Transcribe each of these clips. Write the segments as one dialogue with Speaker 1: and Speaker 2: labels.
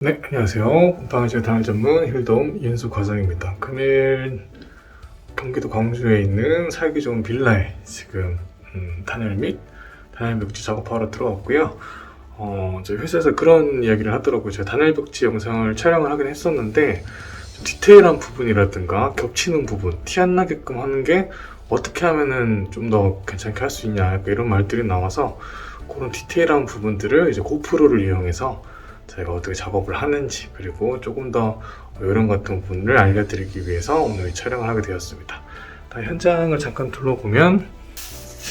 Speaker 1: 네, 안녕하세요. 건강해지는 단월 전문 힐돔 이현수 과장입니다. 금일 경기도 광주에 있는 살기 좋은 빌라에 지금 단열 및 단열 벽지 작업하러 들어왔고요. 저희 회사에서 그런 이야기를 하더라고요. 제가 단열 벽지 영상을 촬영을 하긴 했었는데 좀 디테일한 부분이라든가 겹치는 부분, 티 안 나게끔 하는 게 어떻게 하면은 좀 더 괜찮게 할 수 있냐, 약간 이런 말들이 나와서 그런 디테일한 부분들을 이제 고프로를 이용해서 저희가 어떻게 작업을 하는지, 그리고 조금 더 요령 같은 부분을 알려드리기 위해서 오늘 이 촬영을 하게 되었습니다. 현장을 잠깐 둘러보면,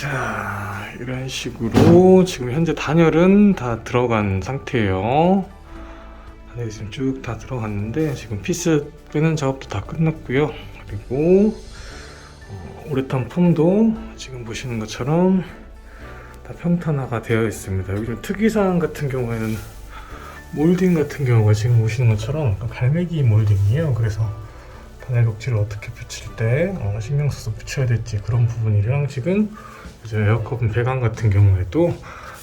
Speaker 1: 자, 이런 식으로 지금 현재 단열은 다 들어간 상태예요. 단열이 지금 쭉 다 들어갔는데 지금 피스 빼는 작업도 다 끝났고요. 그리고 우레탄 폼도 지금 보시는 것처럼 다 평탄화가 되어 있습니다. 여기 좀 특이사항 같은 경우에는 몰딩 같은 경우가 지금 보시는 것처럼 갈매기 몰딩이에요. 그래서 단열 벽지를 어떻게 붙일 때 신경 써서 붙여야 될지 그런 부분이랑, 지금 이제 에어컨 배관 같은 경우에도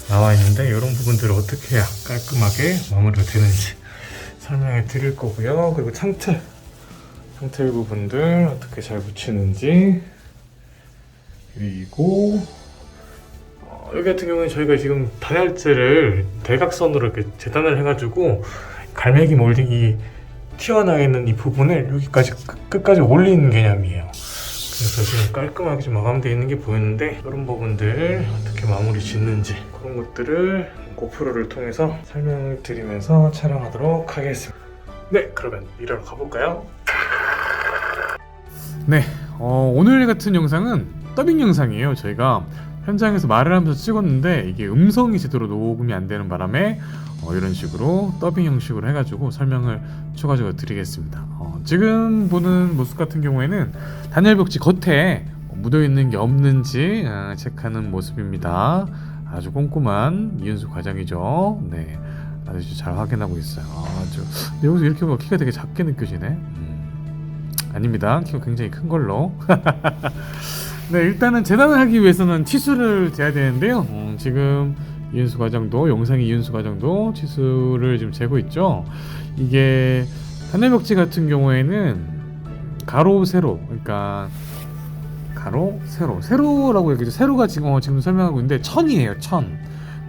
Speaker 1: 나와 있는데 이런 부분들을 어떻게 해야 깔끔하게 마무리가 되는지 설명해 드릴 거고요. 그리고 창틀 부분들 어떻게 잘 붙이는지, 그리고 여기 같은 경우는 저희가 지금 단열재를 대각선으로 이렇게 재단을 해가지고 갈매기 몰딩이 튀어나와 있는 이 부분을 여기까지 끝까지 올리는 개념이에요. 그래서 지금 깔끔하게 좀 마감되어 있는 게 보이는데, 이런 부분들 어떻게 마무리 짓는지 그런 것들을 고프로를 통해서 설명을 드리면서 촬영하도록 하겠습니다. 네, 그러면 일하러 가볼까요?
Speaker 2: 네, 오늘 같은 영상은 더빙 영상이에요. 저희가 현장에서 말을 하면서 찍었는데 이게 음성이 제대로 녹음이 안 되는 바람에 이런 식으로 더빙 형식으로 해가지고 설명을 추가적으로 드리겠습니다. 지금 보는 모습 같은 경우에는 단열 벽지 겉에 묻어있는 게 없는지 체크하는 모습입니다. 아주 꼼꼼한 이은수 과장이죠. 네, 아주 잘 확인하고 있어요. 근데 여기서 이렇게 보면 키가 되게 작게 느껴지네. 아닙니다. 키가 굉장히 큰 걸로. 네, 일단은 재단을 하기 위해서는 치수를 재야 되는데요. 지금 이은수 과장도, 영상의 이은수 과장도 치수를 지금 재고 있죠. 이게 단열 벽지 같은 경우에는 가로 세로, 그러니까 가로 세로, 세로라고 얘기하죠. 세로가 지금 설명하고 있는데 1000이에요. 1000.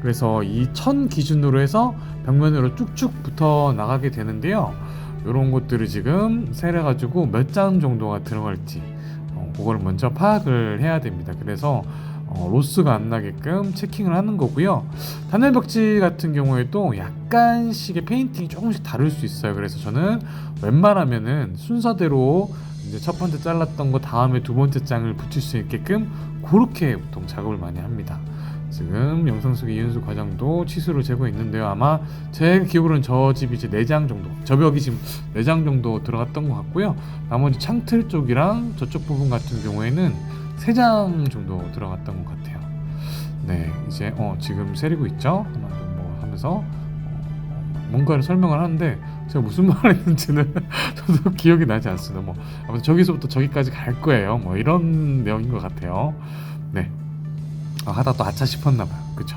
Speaker 2: 그래서 이 1000 기준으로 해서 벽면으로 쭉쭉 붙어 나가게 되는데요. 이런 것들을 지금 세려가지고 몇 장 정도가 들어갈지 그걸 먼저 파악을 해야 됩니다. 그래서 로스가 안 나게끔 체킹을 하는 거고요. 단열 벽지 같은 경우에도 약간씩의 페인팅이 조금씩 다를 수 있어요. 그래서 저는 웬만하면은 순서대로 이제 첫 번째 잘랐던 거 다음에 두 번째 장을 붙일 수 있게끔 그렇게 보통 작업을 많이 합니다. 지금 영상 속의 이은수 과장도 치수를 재고 있는데요. 아마 제 기억으로는 저 집이 이제 4장 정도, 저 벽이 지금 4장 정도 들어갔던 것 같고요. 나머지 창틀 쪽이랑 저쪽 부분 같은 경우에는 3장 정도 들어갔던 것 같아요. 네, 이제 지금 세리고 있죠. 뭐 하면서 뭔가를 설명을 하는데 제가 무슨 말을 했는지는 저도 기억이 나지 않습니다. 뭐 아무튼 저기서부터 저기까지 갈 거예요. 뭐 이런 내용인 것 같아요. 네. 하다 또 아차 싶었나봐요. 그쵸?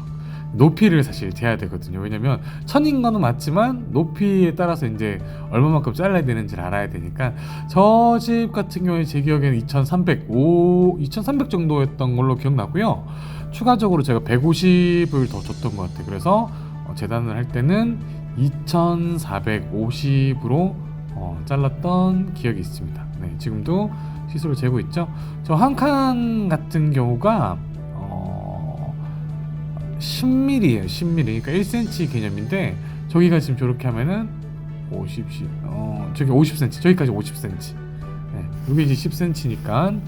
Speaker 2: 높이를 사실 재야 되거든요. 왜냐면 1000인 거는 맞지만 높이에 따라서 이제 얼마만큼 잘라야 되는지를 알아야 되니까, 저 집 같은 경우에 제 기억에는 2300 정도였던 걸로 기억나고요. 추가적으로 제가 150을 더 줬던 것 같아요. 그래서 재단을 할 때는 2450으로 잘랐던 기억이 있습니다. 네, 지금도 시수를 재고 있죠. 저 한 칸 같은 경우가 10mm예요. 10mm. 그러니까 1cm 개념인데, 저기가 지금 저렇게 하면은 저기 50cm, 저기까지 50cm. 네, 이게 이제 10cm니까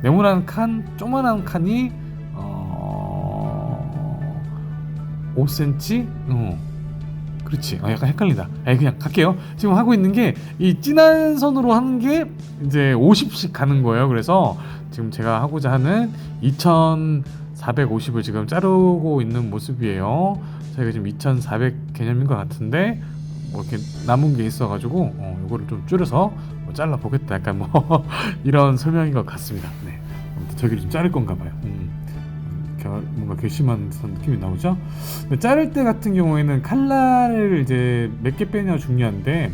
Speaker 2: 네모난 칸, 조그만한 칸이 5cm. 그렇지. 약간 헷갈리다. 그냥 갈게요. 지금 하고 있는 게 이 진한 선으로 하는 게 이제 50씩 가는 거예요. 그래서 지금 제가 하고자 하는 2450을 지금 자르고 있는 모습이에요. 저희가 지금 2400 개념인 것 같은데 뭐 이렇게 남은 게 있어가지고 이거를 좀 줄여서 잘라 보겠다. 약간 뭐 이런 설명인 것 같습니다. 네. 저기를 좀 자를 건가 봐요. 뭔가 괘씸한 듯한 느낌이 나오죠. 근데 자를 때 같은 경우에는 칼날을 이제 몇 개 빼냐가 중요한데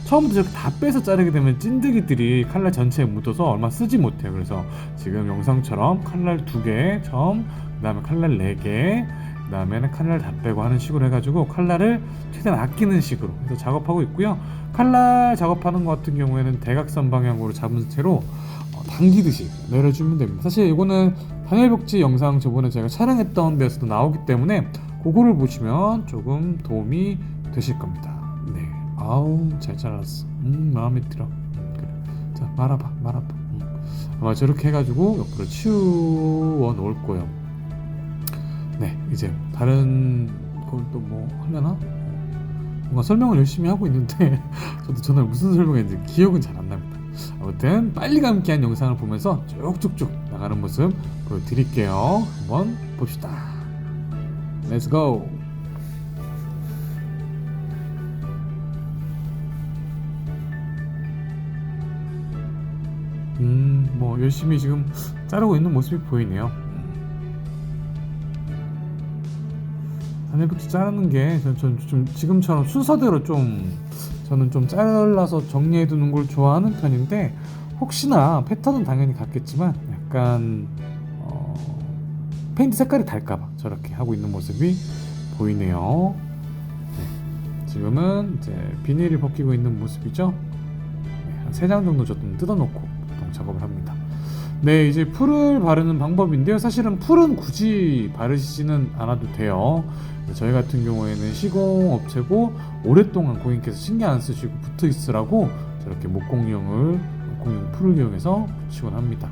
Speaker 2: 처음부터 저렇게 다 빼서 자르게 되면 찐득이들이 칼날 전체에 묻어서 얼마 쓰지 못해요. 그래서 지금 영상처럼 칼날 2개 처음, 그 다음에 칼날 4개, 그 다음에는 칼날 다 빼고 하는 식으로 해가지고 칼날을 최대한 아끼는 식으로 해서 작업하고 있고요. 칼날 작업하는 것 같은 경우에는 대각선 방향으로 잡은 채로 당기듯이 내려주면 됩니다. 사실 이거는 단열벽지 영상 저번에 제가 촬영했던 데서도 나오기 때문에 그거를 보시면 조금 도움이 되실 겁니다. 네, 아우 잘 잘랐어. 마음에 들어. 그래. 자, 말아봐. 아마 저렇게 해가지고 옆으로 치워 놓을 거예요. 네, 이제 다른 걸 또 뭐 하려나? 뭔가 설명을 열심히 하고 있는데 저도 전날 무슨 설명했는지 기억은 잘 안 납니다. 아무튼 빨리 감기한 영상을 보면서 쭉쭉쭉 나가는 모습 보여드릴게요. 한번 봅시다. Let's go. 뭐 열심히 지금 자르고 있는 모습이 보이네요. 단열벽지 자르는 게 전 좀 지금처럼 순서대로 저는 좀 잘라서 정리해 두는 걸 좋아하는 편인데 혹시나 패턴은 당연히 같겠지만 약간 페인트 색깔이 달까봐 저렇게 하고 있는 모습이 보이네요. 네, 지금은 이제 비닐을 벗기고 있는 모습이죠. 네, 한 3장 정도 좀 뜯어놓고 보통 작업을 합니다. 네, 이제 풀을 바르는 방법인데요. 사실은 풀은 굳이 바르시지는 않아도 돼요. 저희 같은 경우에는 시공업체고 오랫동안 고객님께서 신경 안 쓰시고 붙어 있으라고 저렇게 목공용 풀을 이용해서 붙이곤 합니다.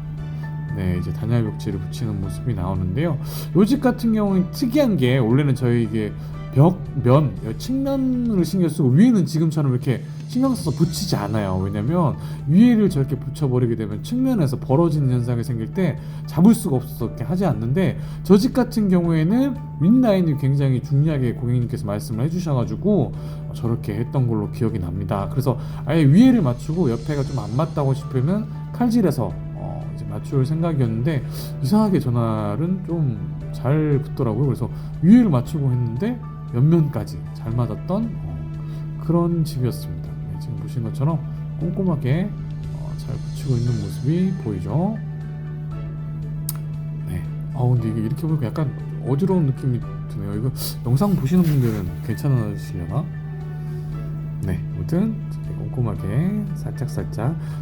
Speaker 2: 네, 이제 단열벽지를 붙이는 모습이 나오는데요. 요 집 같은 경우는 특이한 게 원래는 저희 이게 벽면 측면을 신경 쓰고 위에는 지금처럼 이렇게 신경 써서 붙이지 않아요. 왜냐면 위에를 저렇게 붙여버리게 되면 측면에서 벌어지는 현상이 생길 때 잡을 수가 없어서 이렇게 하지 않는데 저 집 같은 경우에는 윗라인이 굉장히 중요하게 고객님께서 말씀을 해주셔가지고 저렇게 했던 걸로 기억이 납니다. 그래서 아예 위에를 맞추고 옆에가 좀 안 맞다고 싶으면 칼질해서 이제 맞출 생각이었는데 이상하게 전날은 좀 잘 붙더라고요. 그래서 위에를 맞추고 했는데 옆면까지 잘 맞았던 그런 집이었습니다. 네, 지금 보신 것처럼 꼼꼼하게 잘 붙이고 있는 모습이 보이죠. 네. 근데 이게 이렇게 보니까 약간 어지러운 느낌이 드네요. 이거 영상 보시는 분들은 괜찮으시려나? 네, 아무튼 꼼꼼하게 살짝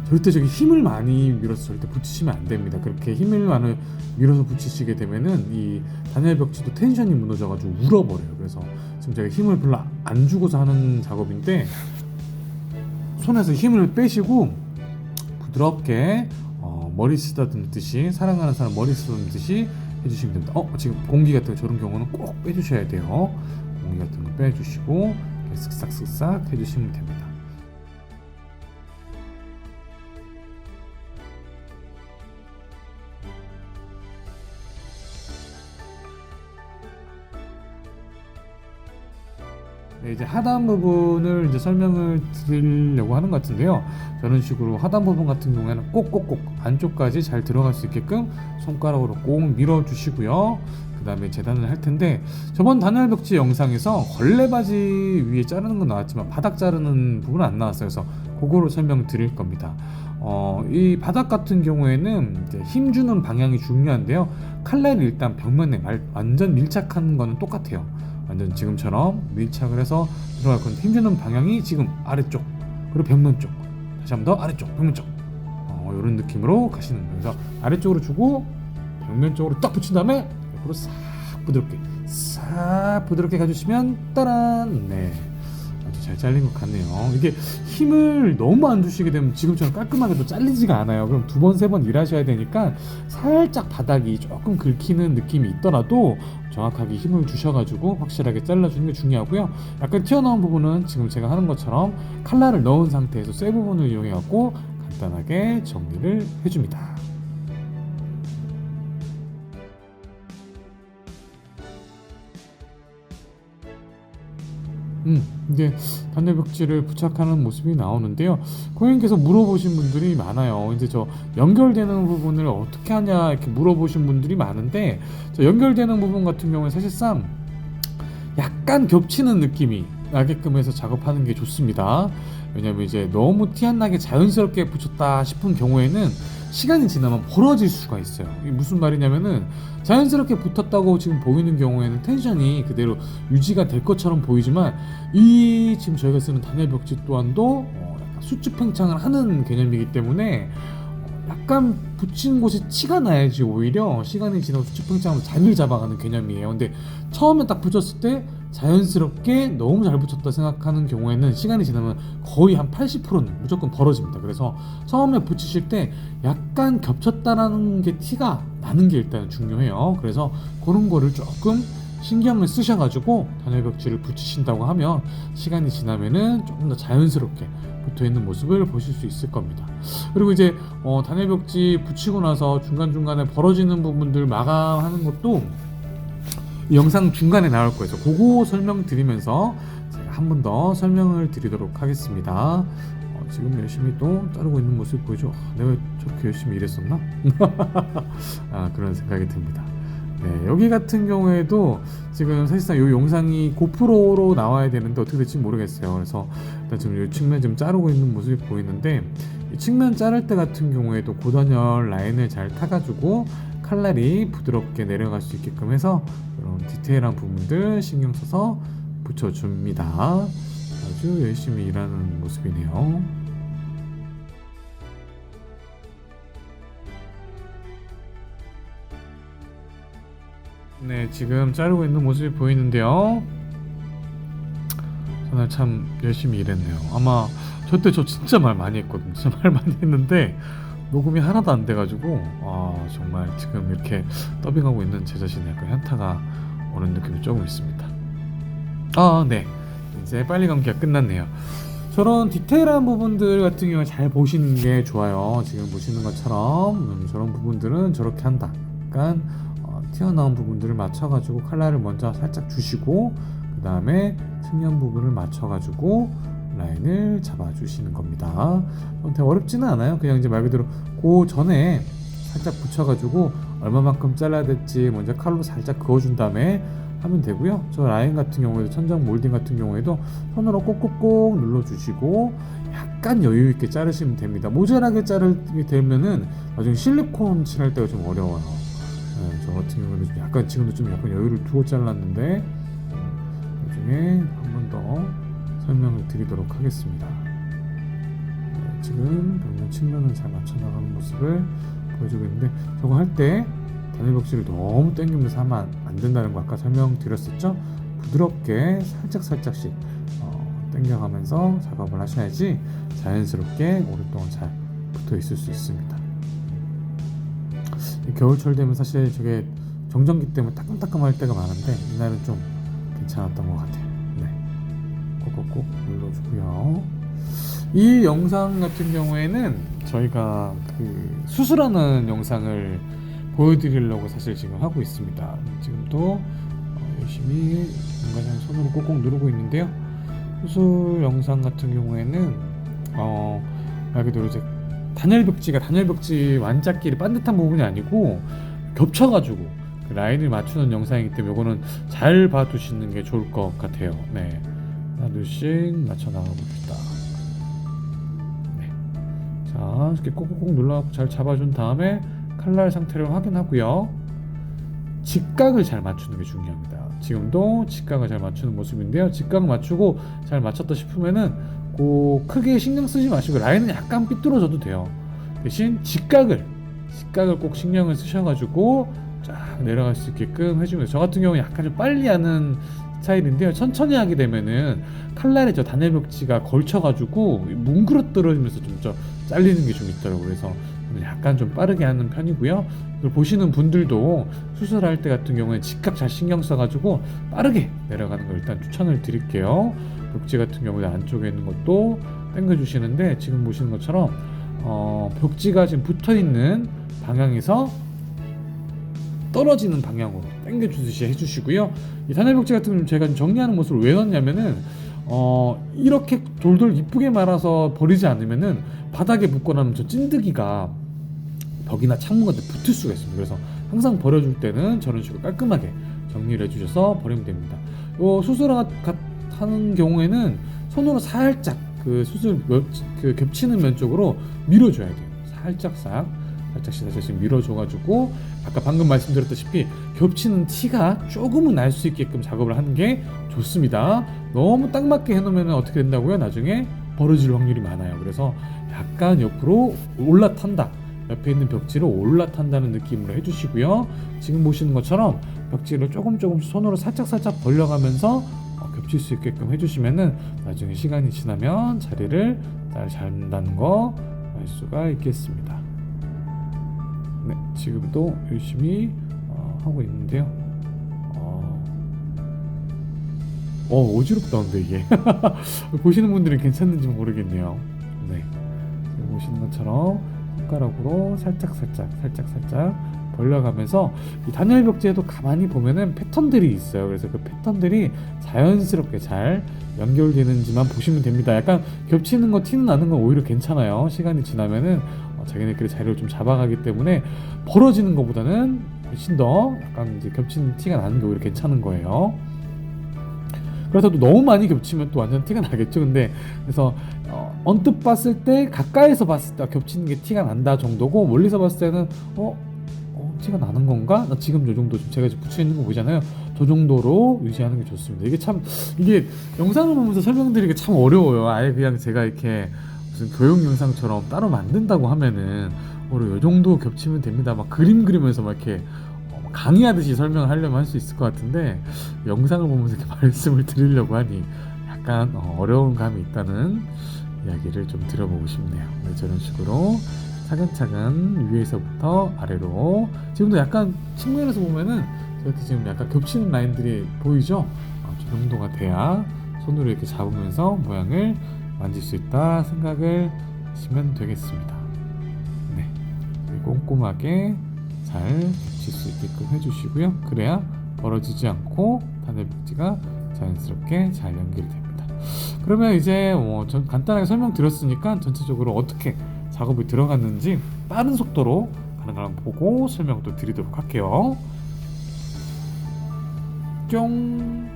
Speaker 2: 절대 저기 힘을 많이 밀어서 절대 붙이시면 안 됩니다. 그렇게 힘을 많이 밀어서 붙이시게 되면은 이 단열벽지도 텐션이 무너져가지고 울어버려요. 그래서 지금 제가 힘을 별로 안 주고서 하는 작업인데 손에서 힘을 빼시고 부드럽게 머리 쓰다듬듯이 사랑하는 사람 머리 쓰다듬듯이 해주시면 됩니다. 지금 공기 같은 저런 경우는 꼭 빼주셔야 돼요. 공기 같은 거 빼주시고 쓱싹 해주시면 됩니다. 네, 이제 하단 부분을 이제 설명을 드리려고 하는 것 같은데요. 저런 식으로 하단 부분 같은 경우에는 꼭꼭꼭 안쪽까지 잘 들어갈 수 있게끔 손가락으로 꼭 밀어 주시고요. 그 다음에 재단을 할 텐데 저번 단열벽지 영상에서 걸레바지 위에 자르는 건 나왔지만 바닥 자르는 부분은 안 나왔어요. 그래서 그거로 설명드릴 겁니다. 이 바닥 같은 경우에는 이제 힘주는 방향이 중요한데요. 칼날이 일단 벽면에 완전 밀착한 거는 똑같아요. 완전 지금처럼 밀착을 해서 들어갈 건데 힘주는 방향이 지금 아래쪽 그리고 벽면 쪽 다시 한 번 더 아래쪽 벽면 쪽 이런 느낌으로 가시는 거예요. 그래서 아래쪽으로 주고 벽면 쪽으로 딱 붙인 다음에 옆으로 싹 부드럽게 가주시면 따란 네 아주 잘 잘린 것 같네요. 이게 힘을 너무 안 주시게 되면 지금처럼 깔끔하게 또 잘리지가 않아요. 그럼 2번 3번 일하셔야 되니까 살짝 바닥이 조금 긁히는 느낌이 있더라도 정확하게 힘을 주셔가지고 확실하게 잘라주는 게 중요하고요. 약간 튀어나온 부분은 지금 제가 하는 것처럼 칼날을 넣은 상태에서 쇠 부분을 이용해갖고 간단하게 정리를 해줍니다. 이제 단열 벽지를 부착하는 모습이 나오는데요. 고객님께서 물어보신 분들이 많아요. 이제 저 연결되는 부분을 어떻게 하냐 이렇게 물어보신 분들이 많은데, 저 연결되는 부분 같은 경우는 사실상 약간 겹치는 느낌이 나게끔 해서 작업하는 게 좋습니다. 왜냐면 이제 너무 티 안 나게 자연스럽게 붙였다 싶은 경우에는 시간이 지나면 벌어질 수가 있어요. 이게 무슨 말이냐면은, 자연스럽게 붙었다고 지금 보이는 경우에는 텐션이 그대로 유지가 될 것처럼 보이지만, 이 지금 저희가 쓰는 단열 벽지 또한도 약간 수축 팽창을 하는 개념이기 때문에 약간 붙이는 곳에 티가 나야지 오히려 시간이 지나고 수축 팽창으로 자리를 잡아가는 개념이에요. 근데 처음에 딱 붙였을 때 자연스럽게 너무 잘 붙였다 생각하는 경우에는 시간이 지나면 거의 한 80%는 무조건 벌어집니다. 그래서 처음에 붙이실 때 약간 겹쳤다라는 게 티가 나는 게 일단 중요해요. 그래서 그런 거를 조금 신경을 쓰셔가지고 단열 벽지를 붙이신다고 하면 시간이 지나면은 조금 더 자연스럽게 붙어있는 모습을 보실 수 있을 겁니다. 그리고 이제 단열 벽지 붙이고 나서 중간중간에 벌어지는 부분들 마감하는 것도 이 영상 중간에 나올 거예요. 그래서 그거 설명드리면서 제가 한 번 더 설명을 드리도록 하겠습니다. 지금 열심히 또 자르고 있는 모습 보이죠? 내가 왜 저렇게 열심히 일했었나? 그런 생각이 듭니다. 네, 여기 같은 경우에도 지금 사실상 이 영상이 고프로로 나와야 되는데 어떻게 될지 모르겠어요. 그래서 일단 지금 이 측면 좀 자르고 있는 모습이 보이는데, 이 측면 자를 때 같은 경우에도 고단열 라인을 잘 타가지고 칼날이 부드럽게 내려갈 수 있게끔 해서 이런 디테일한 부분들 신경 써서 붙여줍니다. 아주 열심히 일하는 모습이네요. 네, 지금 자르고 있는 모습이 보이는데요. 저는 참 열심히 일했네요. 아마 저 진짜 말 많이 했거든요. 진짜 말 많이 했는데 녹음이 하나도 안 돼가지고 정말 지금 이렇게 더빙하고 있는 제 자신에 약간 현타가 오는 느낌이 조금 있습니다. 네, 이제 빨리 감기가 끝났네요. 저런 디테일한 부분들 같은 경우에 잘 보시는 게 좋아요. 지금 보시는 것처럼 저런 부분들은 저렇게 한다. 약간 튀어나온 부분들을 맞춰가지고 칼날을 먼저 살짝 주시고, 그 다음에 측면 부분을 맞춰가지고 라인을 잡아주시는 겁니다. 되게 어렵지는 않아요. 그냥 이제 말 그대로 그 전에 살짝 붙여가지고 얼마만큼 잘라야 될지 먼저 칼로 살짝 그어준 다음에 하면 되고요. 저 라인 같은 경우에도, 천장 몰딩 같은 경우에도 손으로 꼭꼭꼭 눌러주시고 약간 여유 있게 자르시면 됩니다. 모자라게 자르게 되면은 나중에 실리콘 칠할 때가 좀 어려워요. 저 같은 경우는 좀 약간 지금도 좀 약간 여유를 두고 잘랐는데 나중에 한 번 더 설명을 드리도록 하겠습니다. 지금 벽면 측면을 잘 맞춰 나가는 모습을 보여주고 있는데, 저거 할 때 단열 벽지를 너무 당기면서 하면 안 된다는 거 아까 설명드렸었죠? 부드럽게 살짝씩 당겨가면서 작업을 하셔야지 자연스럽게 오랫동안 잘 붙어 있을 수 있습니다. 겨울철 되면 사실 저게 정전기 때문에 따끔따끔할 때가 많은데 이날은 좀 괜찮았던 것 같아요. 네, 꼭꼭꼭 눌러주고요. 이 영상 같은 경우에는 저희가 그 수술하는 영상을 보여드리려고 사실 지금 하고 있습니다. 지금도 열심히 뭔가 손으로 꼭꼭 누르고 있는데요. 수술 영상 같은 경우에는 말 그대로 이제 단열 벽지 완짝끼리 반듯한 부분이 아니고 겹쳐가지고 그 라인을 맞추는 영상이기 때문에 이거는 잘 봐두시는 게 좋을 것 같아요. 네, 하나 둘씩 맞춰 나가봅시다. 네, 자 이렇게 꼭꼭 눌러갖고 잘 잡아준 다음에 칼날 상태를 확인하고요. 직각을 잘 맞추는 게 중요합니다. 지금도 직각을 잘 맞추는 모습인데요. 직각 맞추고 잘 맞췄다 싶으면은 크게 신경 쓰지 마시고 라인은 약간 삐뚤어져도 돼요. 대신 직각을 꼭 신경을 쓰셔가지고 쫙 내려갈 수 있게끔 해주면, 저 같은 경우는 약간 좀 빨리 하는 스타일인데요. 천천히 하게 되면은 칼날에 저 단열 벽지가 걸쳐가지고 뭉그러뜨려지면서 좀 잘리는 게 좀 있더라고요. 그래서 약간 좀 빠르게 하는 편이고요. 그리고 보시는 분들도 수술할 때 같은 경우에 직각 잘 신경 써가지고 빠르게 내려가는 걸 일단 추천을 드릴게요. 벽지 같은 경우에 안쪽에 있는 것도 당겨주시는데, 지금 보시는 것처럼 벽지가 지금 붙어있는 방향에서 떨어지는 방향으로 당겨주듯이 해주시고요. 이 단열 벽지 같은 경우는 제가 정리하는 모습을 왜 넣냐면은 이렇게 돌돌 이쁘게 말아서 버리지 않으면은 바닥에 붙고 나면 저 찐득이가 벽이나 창문 같은 데 붙을 수가 있습니다. 그래서 항상 버려줄 때는 저런 식으로 깔끔하게 정리를 해주셔서 버리면 됩니다. 요 수술하는 경우에는 손으로 살짝 그 그 겹치는 면 쪽으로 밀어줘야 돼요. 살짝씩 밀어줘가지고 아까 방금 말씀드렸다시피 겹치는 티가 조금은 날 수 있게끔 작업을 하는 게 좋습니다. 너무 딱 맞게 해놓으면 어떻게 된다고요? 나중에 벌어질 확률이 많아요. 그래서 약간 옆으로 올라탄다, 옆에 있는 벽지를 올라탄다는 느낌으로 해주시고요. 지금 보시는 것처럼 벽지를 조금씩 손으로 살짝 벌려가면서 겹칠 수 있게끔 해주시면은 나중에 시간이 지나면 자리를 잘 잡는다는 거 알 수가 있겠습니다. 네, 지금도 열심히 하고 있는데요. 어지럽다 근데 이게 보시는 분들은 괜찮는지 모르겠네요. 네, 지금 보시는 것처럼 손가락으로 살짝 벌려가면서 이 단열 벽지에도 가만히 보면은 패턴들이 있어요. 그래서 그 패턴들이 자연스럽게 잘 연결되는지만 보시면 됩니다. 약간 겹치는 거 티는 나는 건 오히려 괜찮아요. 시간이 지나면은 자기네끼리 자리를 좀 잡아가기 때문에 벌어지는 것보다는 훨씬 더 약간 이제 겹치는 티가 나는 게 오히려 괜찮은 거예요. 그렇다고 너무 많이 겹치면 또 완전 티가 나겠죠. 근데 그래서 언뜻 봤을 때, 가까이서 봤을 때 겹치는 게 티가 난다 정도고, 멀리서 봤을 때는 티가 나는 건가? 나 지금 요 정도, 제가 지금 붙여 있는 거 보이잖아요. 저 정도로 유지하는 게 좋습니다. 이게 영상을 보면서 설명드리기 참 어려워요. 아예 그냥 제가 이렇게 무슨 교육 영상처럼 따로 만든다고 하면은 요 정도 겹치면 됩니다. 막 그림 그리면서 막 이렇게 강의하듯이 설명을 하려면 할 수 있을 것 같은데, 영상을 보면서 이렇게 말씀을 드리려고 하니 약간 어려운 감이 있다는 이야기를 좀 드려보고 싶네요. 네, 저런 식으로 차근차근 위에서부터 아래로, 지금도 약간 측면에서 보면은 저렇게 지금 약간 겹치는 라인들이 보이죠? 저 정도가 돼야 손으로 이렇게 잡으면서 모양을 만질 수 있다 생각을 하시면 되겠습니다. 네, 꼼꼼하게 잘 겹칠 수 있게끔 해주시고요. 그래야 벌어지지 않고 단열 벽지가 자연스럽게 잘 연결이 됩니다. 그러면 이제 전 간단하게 설명드렸으니까 전체적으로 어떻게 작업이 들어갔는지 빠른 속도로 가는 걸 한번 보고 설명도 드리도록 할게요. 뿅!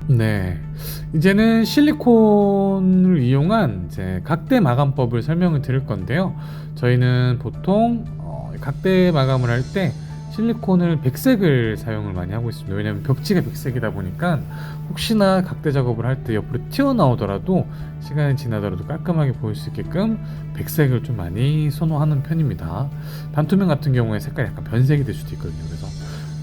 Speaker 2: 네, 이제는 실리콘을 이용한 이제 각대 마감법을 설명을 드릴 건데요. 저희는 보통 각대 마감을 할 때 실리콘을 백색을 사용을 많이 하고 있습니다. 왜냐하면 벽지가 백색이다 보니까 혹시나 각대 작업을 할 때 옆으로 튀어나오더라도 시간이 지나더라도 깔끔하게 보일 수 있게끔 백색을 좀 많이 선호하는 편입니다. 반투명 같은 경우에 색깔이 약간 변색이 될 수도 있거든요. 그래서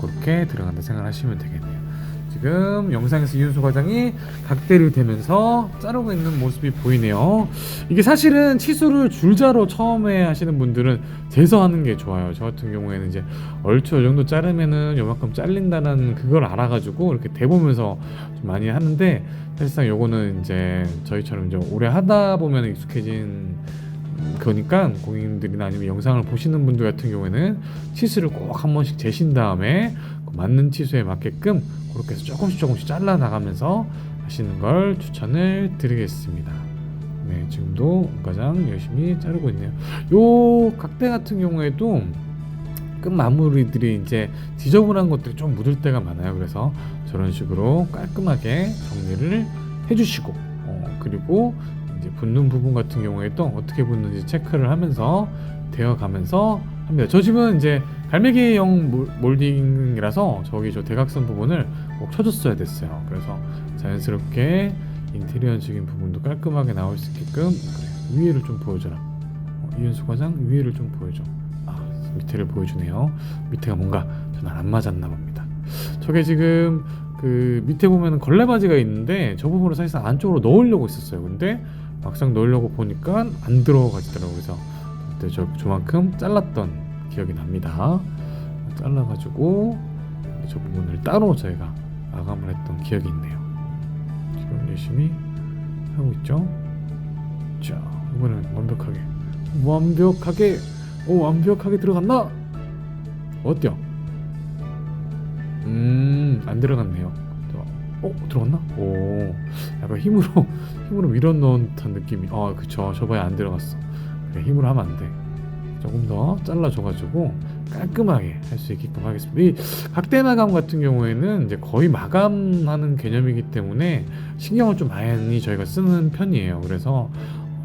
Speaker 2: 그렇게 들어간다 생각하시면 되겠네요. 지금 영상에서 이윤수 과장이 각대를 대면서 자르고 있는 모습이 보이네요. 이게 사실은 치수를 줄자로 처음에 하시는 분들은 재서 하는 게 좋아요. 저 같은 경우에는 이제 얼추 이 정도 자르면은 요만큼 잘린다는 그걸 알아가지고 이렇게 대보면서 좀 많이 하는데, 사실상 요거는 이제 저희처럼 이제 오래 하다 보면 익숙해진 그러니까 고객님들이나 아니면 영상을 보시는 분들 같은 경우에는 치수를 꼭 한 번씩 재신 다음에 맞는 치수에 맞게끔 그렇게 해서 조금씩 잘라 나가면서 하시는 걸 추천을 드리겠습니다. 네, 지금도 과장 열심히 자르고 있네요. 요 각대 같은 경우에도 끝 마무리들이 이제 지저분한 것들이 좀 묻을 때가 많아요. 그래서 저런 식으로 깔끔하게 정리를 해주시고 그리고 이제 붙는 부분 같은 경우에도 어떻게 붙는지 체크를 하면서 되어가면서 합니다. 저 집은 이제 갈매기형 몰딩이라서 저기 저 대각선 부분을 꼭 쳐줬어야 됐어요. 그래서 자연스럽게 인테리어적인 부분도 깔끔하게 나올 수 있게끔. 그래, 위에를 좀 보여줘라. 이윤수 과장 위에를 좀 보여줘. 밑에를 보여주네요. 밑에가 뭔가 저는 안 맞았나 봅니다. 저게 지금 그 밑에 보면은 걸레바지가 있는데 저 부분을 사실상 안쪽으로 넣으려고 했었어요. 근데 막상 넣으려고 보니까 안 들어가지더라고요. 그래서 그때 저만큼 잘랐던 기억이 납니다. 잘라가지고 저 부분을 따로 저희가 마감을 했던 기억이 있네요. 지금 열심히 하고 있죠. 자, 이번엔 완벽하게 들어갔나? 어때요? 안 들어갔네요. 들어갔나? 약간 힘으로 밀어 넣은 듯한 느낌이. 그쵸. 저번에 안 들어갔어. 그래, 힘으로 하면 안 돼. 조금 더 잘라줘가지고 깔끔하게 할 수 있게끔 하겠습니다. 이 각대 마감 같은 경우에는 이제 거의 마감하는 개념이기 때문에 신경을 좀 많이 저희가 쓰는 편이에요. 그래서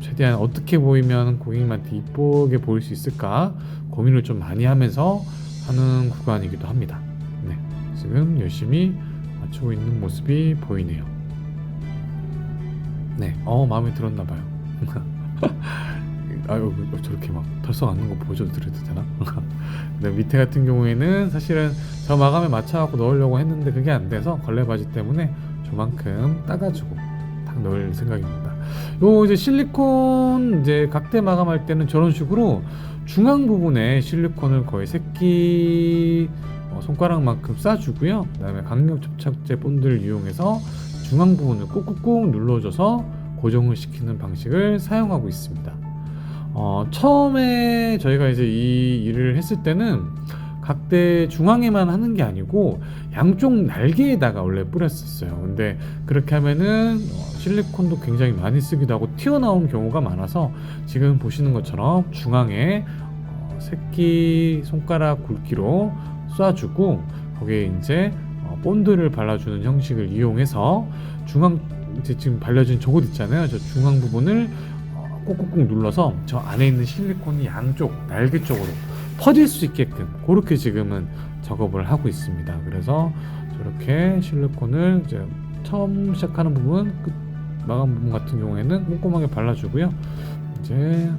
Speaker 2: 최대한 어떻게 보이면 고객님한테 이쁘게 보일 수 있을까 고민을 좀 많이 하면서 하는 구간이기도 합니다. 네, 지금 열심히 맞추고 있는 모습이 보이네요. 네, 마음에 들었나 봐요. 저렇게 막 덜썩 앉는 거 보여드려도 되나? 근데 밑에 같은 경우에는 사실은 저 마감에 맞춰갖고 넣으려고 했는데 그게 안 돼서 걸레바지 때문에 저만큼 따가지고 딱 넣을 생각입니다. 요 이제 실리콘 이제 각대 마감할 때는 저런 식으로 중앙 부분에 실리콘을 거의 새끼 손가락만큼 싸주고요. 그다음에 강력 접착제 본드를 이용해서 중앙 부분을 꾹꾹꾹 눌러줘서 고정을 시키는 방식을 사용하고 있습니다. 처음에 저희가 이제 이 일을 했을 때는 각대 중앙에만 하는 게 아니고 양쪽 날개에다가 원래 뿌렸었어요. 근데 그렇게 하면은 실리콘도 굉장히 많이 쓰기도 하고 튀어나온 경우가 많아서 지금 보시는 것처럼 중앙에 새끼 손가락 굵기로 쏴주고 거기에 이제 본드를 발라주는 형식을 이용해서 중앙 이제 지금 발려진 저곳 있잖아요. 저 중앙 부분을 꾹꾹꾹 눌러서 저 안에 있는 실리콘이 양쪽 날개 쪽으로 퍼질 수 있게끔 그렇게 지금은 작업을 하고 있습니다. 그래서 저렇게 실리콘을 이제 처음 시작하는 부분, 끝 마감 부분 같은 경우에는 꼼꼼하게 발라주고요. 이제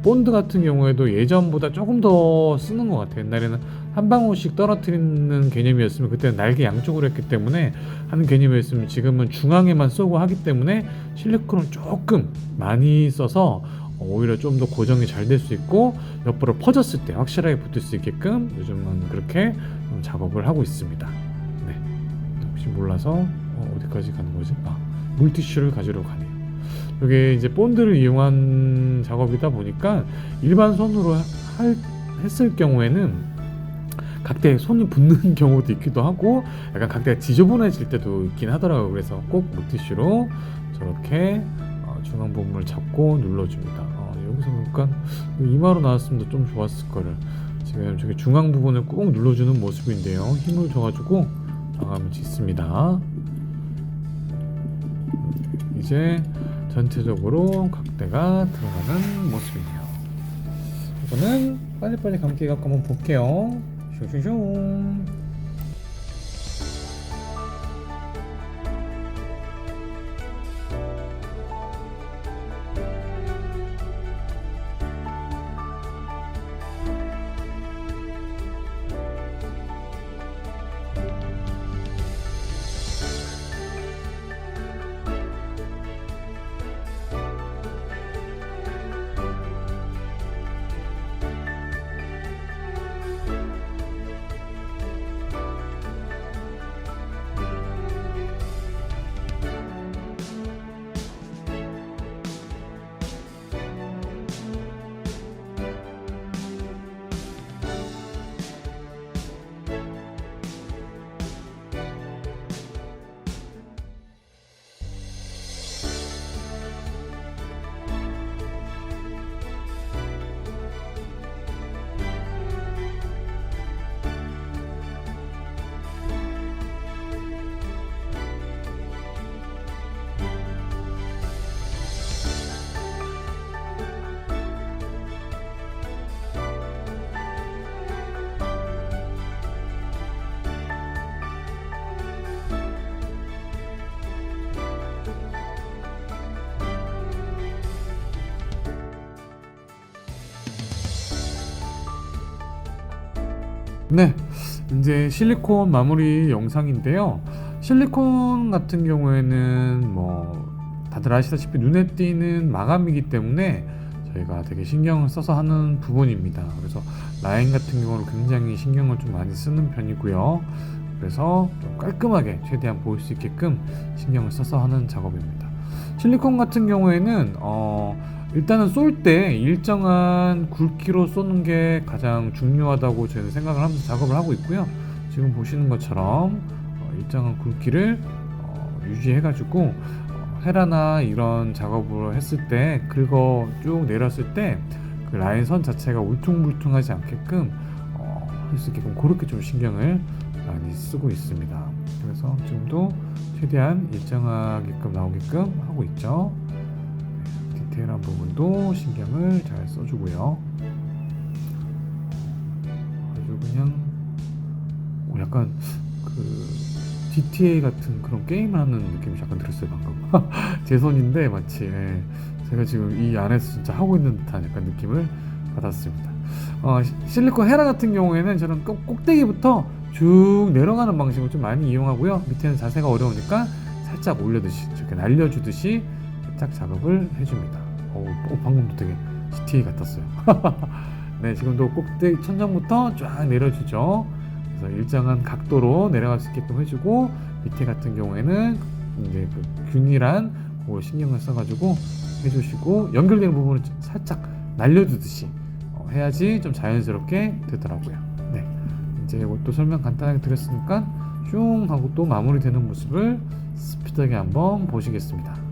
Speaker 2: 본드 같은 경우에도 예전보다 조금 더 쓰는 것 같아요. 옛날에는 한 방울씩 떨어뜨리는 개념이었으면 그때는 날개 양쪽으로 했기 때문에 하는 개념이었으면 지금은 중앙에만 쏘고 하기 때문에 실리콘을 조금 많이 써서 오히려 좀 더 고정이 잘 될 수 있고 옆으로 퍼졌을 때 확실하게 붙을 수 있게끔 요즘은 그렇게 작업을 하고 있습니다. 네, 혹시 몰라서 어디까지 가는 거지? 물티슈를 가지러 가네요. 이게 이제 본드를 이용한 작업이다 보니까 일반 손으로 했을 경우에는 각대에 손이 붙는 경우도 있기도 하고 약간 각대가 지저분해질 때도 있긴 하더라고요. 그래서 꼭 물티슈로 저렇게 중앙 부분을 잡고 눌러줍니다. 여기서 보니까 이마로 나왔으면 좀 좋았을 거를. 지금 저기 중앙 부분을 꾹 눌러주는 모습인데요. 힘을 줘가지고 마감을 짓습니다. 이제 전체적으로 각대가 들어가는 모습이네요. 이거는 빨리빨리 감기 갖고 한번 볼게요. 슝슝슝. 네, 이제 실리콘 마무리 영상인데요. 실리콘 같은 경우에는 뭐 다들 아시다시피 눈에 띄는 마감이기 때문에 저희가 되게 신경을 써서 하는 부분입니다. 그래서 라인 같은 경우는 굉장히 신경을 좀 많이 쓰는 편이고요. 그래서 좀 깔끔하게 최대한 보일 수 있게끔 신경을 써서 하는 작업입니다. 실리콘 같은 경우에는 일단은 쏠 때 일정한 굵기로 쏘는 게 가장 중요하다고 저희는 생각을 하면서 작업을 하고 있고요. 지금 보시는 것처럼 일정한 굵기를 유지해가지고 헤라나 이런 작업을 했을 때 긁어 쭉 내렸을 때 그 라인 선 자체가 울퉁불퉁하지 않게끔 할 수 있게끔 그렇게 좀 신경을 많이 쓰고 있습니다. 그래서 지금도 최대한 일정하게끔 나오게끔 하고 있죠. 디테일한 부분도 신경을 잘 써주고요. 아주 그냥 약간 그 GTA 같은 그런 게임을 하는 느낌이 약간 들었어요 방금. 제 손인데 마치 제가 지금 이 안에서 진짜 하고 있는 듯한 약간 느낌을 받았습니다. 실리콘 헤라 같은 경우에는 저는 꼭대기부터 쭉 내려가는 방식을 좀 많이 이용하고요. 밑에는 자세가 어려우니까 살짝 올려듯이 이렇게 날려주듯이 살짝 작업을 해줍니다. 방금도 되게 GTA 같았어요. 네, 지금도 꼭대기 천장부터 쫙 내려주죠. 그래서 일정한 각도로 내려갈 수 있게끔 해주고 밑에 같은 경우에는 이제 그 균일한 그걸 신경을 써가지고 해주시고 연결되는 부분을 살짝 날려주듯이 해야지 좀 자연스럽게 되더라고요. 네, 이제 이것도 설명 간단하게 드렸으니까 슝 하고 또 마무리되는 모습을 스피드하게 한번 보시겠습니다.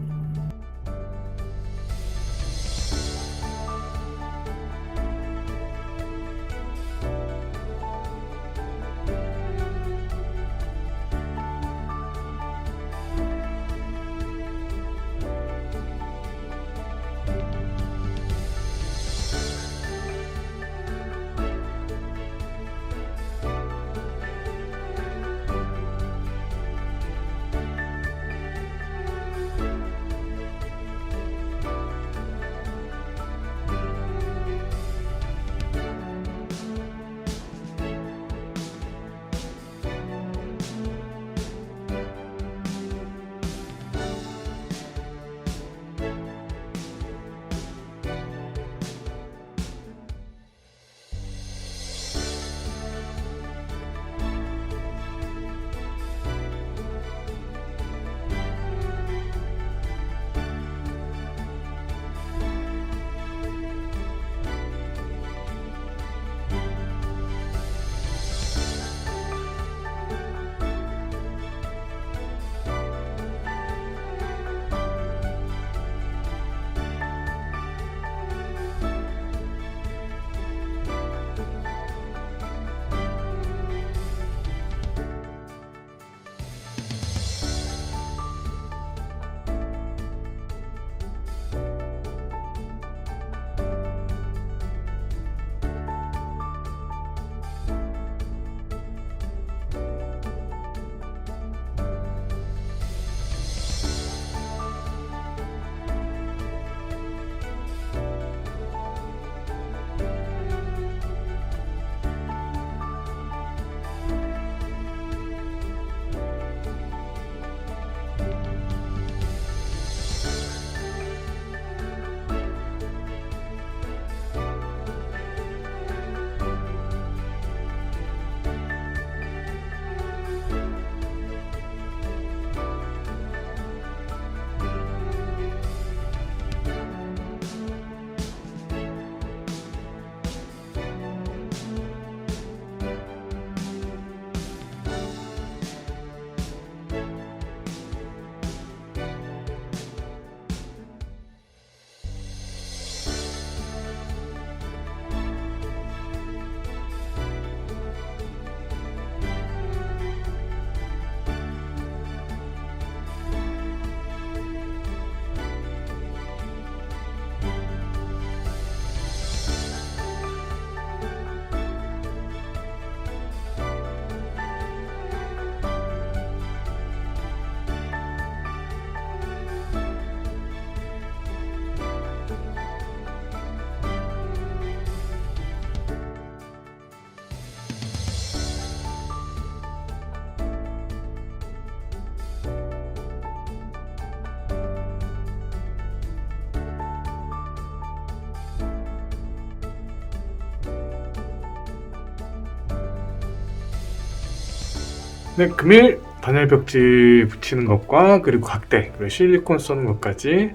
Speaker 1: 네, 금일 단열 벽지 붙이는 것과 그리고 각대 그리고 실리콘 쏘는 것까지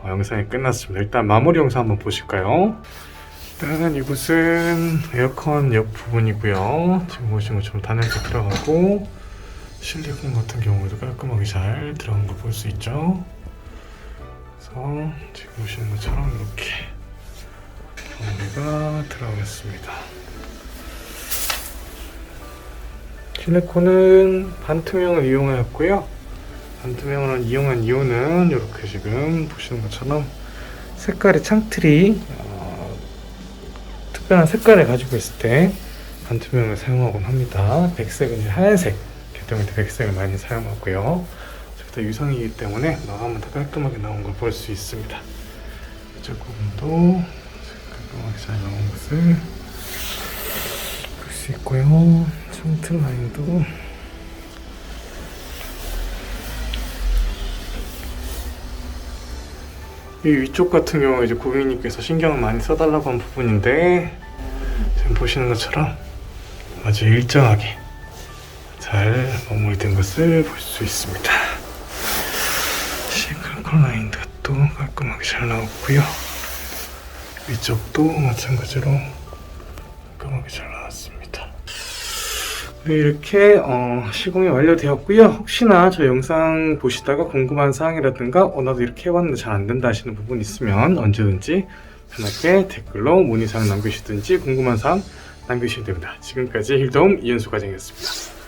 Speaker 1: 영상이 끝났습니다. 일단 마무리 영상 한번 보실까요? 일단 이곳은 에어컨 옆 부분이고요. 지금 보시는 것처럼 단열재 들어가고 실리콘 같은 경우도 깔끔하게 잘 들어간 걸 볼 수 있죠. 그래서 지금 보시는 것처럼 이렇게 마무리가 들어가겠습니다. 실리콘은 반투명을 이용하였고요. 반투명을 이용한 이유는 이렇게 지금 보시는 것처럼 색깔이 창틀이 특별한 색깔을 가지고 있을 때 반투명을 사용하곤 합니다. 백색은 이제 하얀색, 개통일 때 백색을 많이 사용하고요. 다 유성이기 때문에 마감은 다 깔끔하게 나온 걸 볼 수 있습니다. 이쪽 부분도 깔끔하게 잘 나온 것을 볼 수 있고요. 창틀 라인도 이 위쪽 같은 경우에 이제 고객님께서 신경을 많이 써달라고 한 부분인데 지금 보시는 것처럼 아주 일정하게 잘 마무리된 것을 볼 수 있습니다. 싱글컬 라인도 또 깔끔하게 잘 나왔고요. 위쪽도 마찬가지로 깔끔하게 잘 나왔습니다. 네, 이렇게 시공이 완료되었고요. 혹시나 저 영상 보시다가 궁금한 사항이라든가 나도 이렇게 해봤는데 잘 안된다 하시는 부분 있으면 언제든지 편하게 댓글로 문의사항 남겨주시든지 궁금한 사항 남겨주시면 됩니다. 지금까지 힐돔 이현수 과장이었습니다.